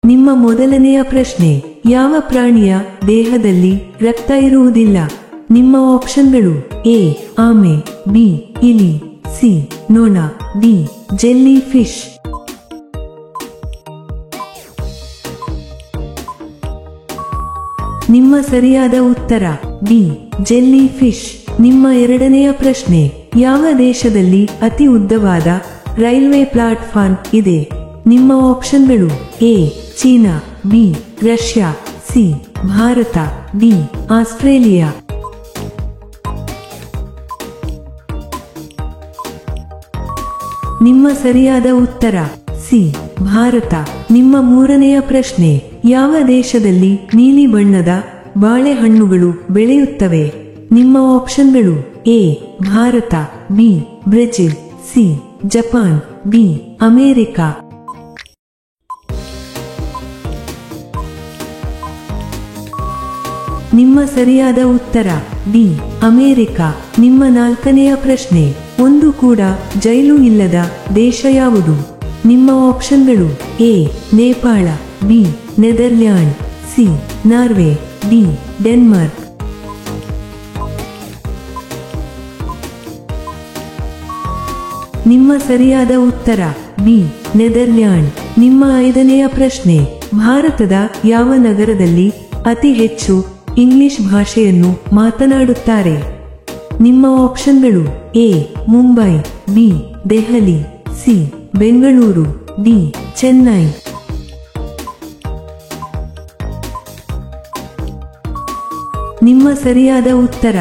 ನಿಮ್ಮ ಮೊದಲನೆಯ ಪ್ರಶ್ನೆ, ಯಾವ ಪ್ರಾಣಿಯ ದೇಹದಲ್ಲಿ ರಕ್ತ ಇರುವುದಿಲ್ಲ? ನಿಮ್ಮ ಆಪ್ಷನ್ಗಳು: ಎ ಆಮೆ, ಬಿ ಇಲಿ, ಸಿ ನೊಣ, ಡಿ ಜೆಲ್ಲಿ ಫಿಶ್. ನಿಮ್ಮ ಸರಿಯಾದ ಉತ್ತರ ಡಿ ಜೆಲ್ಲಿ ಫಿಶ್. ನಿಮ್ಮ ಎರಡನೆಯ ಪ್ರಶ್ನೆ, ಯಾವ ದೇಶದಲ್ಲಿ ಅತಿ ಉದ್ದವಾದ ರೈಲ್ವೆ ಪ್ಲಾಟ್ಫಾರ್ಮ್ ಇದೆ? ನಿಮ್ಮ ಆಪ್ಷನ್ಗಳು: A China, B Russia, C Bharat, D Australia. ನಿಮ್ಮ ಸರಿಯಾದ ಉತ್ತರ ಸಿ ಭಾರತ. ನಿಮ್ಮ ಮೂರನೆಯ ಪ್ರಶ್ನೆ, ಯಾವ ದೇಶದಲ್ಲಿ ನೀಲಿ ಬಣ್ಣದ ಬಾಳೆಹಣ್ಣುಗಳು ಬೆಳೆಯುತ್ತವೆ? ನಿಮ್ಮ ಆಪ್ಷನ್ಗಳು: A Bharat, B Brazil, C Japan, D America. ನಿಮ್ಮ ಸರಿಯಾದ ಉತ್ತರ ಡಿ ಅಮೆರಿಕ. ನಿಮ್ಮ ನಾಲ್ಕನೆಯ ಪ್ರಶ್ನೆ, ಒಂದು ಕೂಡ ಜೈಲು ಇಲ್ಲದ ದೇಶ ಯಾವುದು? ನಿಮ್ಮ ಆಪ್ಷನ್ಗಳು: A Nepal, B Netherland, C Norway, D Denmark. ನಿಮ್ಮ ಸರಿಯಾದ ಉತ್ತರ ಬಿ ನೆದರ್ಲ್ಯಾಂಡ್. ನಿಮ್ಮ ಐದನೆಯ ಪ್ರಶ್ನೆ, ಭಾರತದ ಯಾವ ನಗರದಲ್ಲಿ ಅತಿ ಹೆಚ್ಚು ಇಂಗ್ಲಿಷ್ ಭಾಷೆಯನ್ನು ಮಾತನಾಡುತ್ತಾರೆ? ನಿಮ್ಮ ಆಪ್ಷನ್ಗಳು: A Mumbai, B Delhi, C Bengaluru, D Chennai. ನಿಮ್ಮ ಸರಿಯಾದ ಉತ್ತರ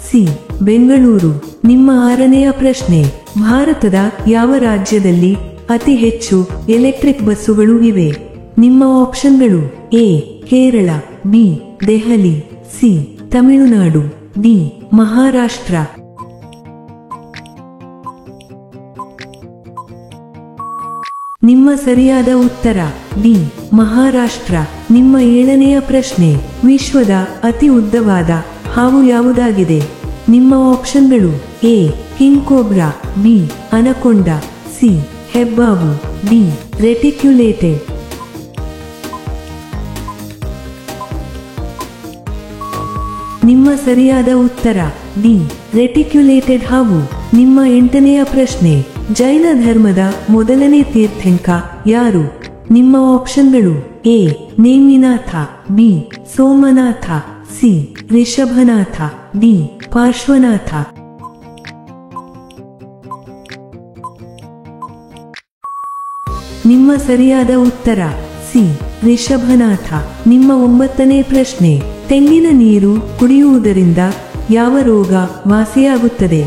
ಸಿ ಬೆಂಗಳೂರು. ನಿಮ್ಮ ಆರನೆಯ ಪ್ರಶ್ನೆ, ಭಾರತದ ಯಾವ ರಾಜ್ಯದಲ್ಲಿ ಅತಿ ಹೆಚ್ಚು ಎಲೆಕ್ಟ್ರಿಕ್ ಬಸ್ಸುಗಳು ಇವೆ? ನಿಮ್ಮ ಆಪ್ಷನ್ಗಳು: A Kerala, B Delhi, C Tamil Nadu, D Maharashtra. ನಿಮ್ಮ ಸರಿಯಾದ ಉತ್ತರ ಡಿ ಮಹಾರಾಷ್ಟ್ರ. ನಿಮ್ಮ ಏಳನೆಯ ಪ್ರಶ್ನೆ, ವಿಶ್ವದ ಅತಿ ಉದ್ದವಾದ ಹಾವು ಯಾವುದಾಗಿದೆ? ನಿಮ್ಮ ಆಪ್ಷನ್ಗಳು: A king cobra, B anaconda, C ಹೆಬ್ಬಾವು, ಡಿ ರೆಟಿಕ್ಯುಲೇಟೆಡ್. ನಿಮ್ಮ ಸರಿಯಾದ ಉತ್ತರ ಡಿ ರೆಟಿಕ್ಯುಲೇಟೆಡ್ ಹಾವು. ನಿಮ್ಮ ಎಂಟನೆಯ ಪ್ರಶ್ನೆ, ಜೈನ ಧರ್ಮದ ಮೊದಲನೇ ತೀರ್ಥಂಕ ಯಾರು? ನಿಮ್ಮ ಆಪ್ಷನ್ಗಳು: A Neminatha, B Somanatha, C Rishabhanatha, D Parshvanatha. ನಿಮ್ಮ ಸರಿಯಾದ ಉತ್ತರ ಸಿ ರಿಷಭನಾಥ. ನಿಮ್ಮ ಒಂಬತ್ತನೇ ಪ್ರಶ್ನೆ, ತೆಂಗಿನ ನೀರು ಕುಡಿಯುವುದರಿಂದ ಯಾವ ರೋಗ ವಾಸಿಯಾಗುತ್ತದೆ?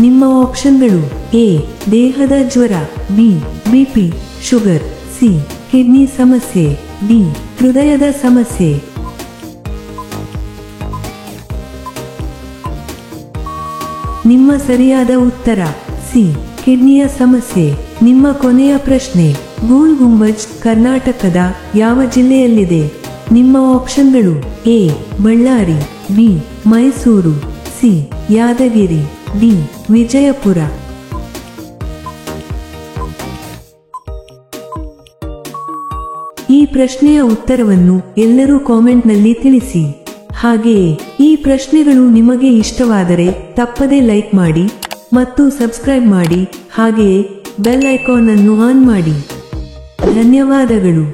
ನಿಮ್ಮ ಆಪ್ಷನ್ಗಳು: ಎ ದೇಹದ ಜ್ವರ, B BP sugar, C kidney ಸಮಸ್ಯೆ, ಡಿ ಹೃದಯದ ಸಮಸ್ಯೆ. ನಿಮ್ಮ ಸರಿಯಾದ ಉತ್ತರ ಸಿ ಕಿಡ್ನಿಯ ಸಮಸ್ಯೆ. ನಿಮ್ಮ ಕೊನೆಯ ಪ್ರಶ್ನೆ, ಗೋಲ್ ಗುಂಬಜ್ ಕರ್ನಾಟಕದ ಯಾವ ಜಿಲ್ಲೆಯಲ್ಲಿದೆ? ನಿಮ್ಮ ಆಪ್ಷನ್ಗಳು: A Ballari, B Mysuru, C Yadgir, D Vijayapura. ಈ ಪ್ರಶ್ನೆಯ ಉತ್ತರವನ್ನು ಎಲ್ಲರೂ ಕಾಮೆಂಟ್ನಲ್ಲಿ ತಿಳಿಸಿ. ಹಾಗೆಯೇ ಈ ಪ್ರಶ್ನೆಗಳು ನಿಮಗೆ ಇಷ್ಟವಾದರೆ ತಪ್ಪದೇ ಲೈಕ್ ಮಾಡಿ ಮತ್ತು ಸಬ್ಸ್ಕ್ರೈಬ್ ಮಾಡಿ. ಹಾಗೆಯೇ ಬೆಲ್ ಐಕಾನ್ ಅನ್ನು ಆನ್ ಮಾಡಿ. ಧನ್ಯವಾದಗಳು.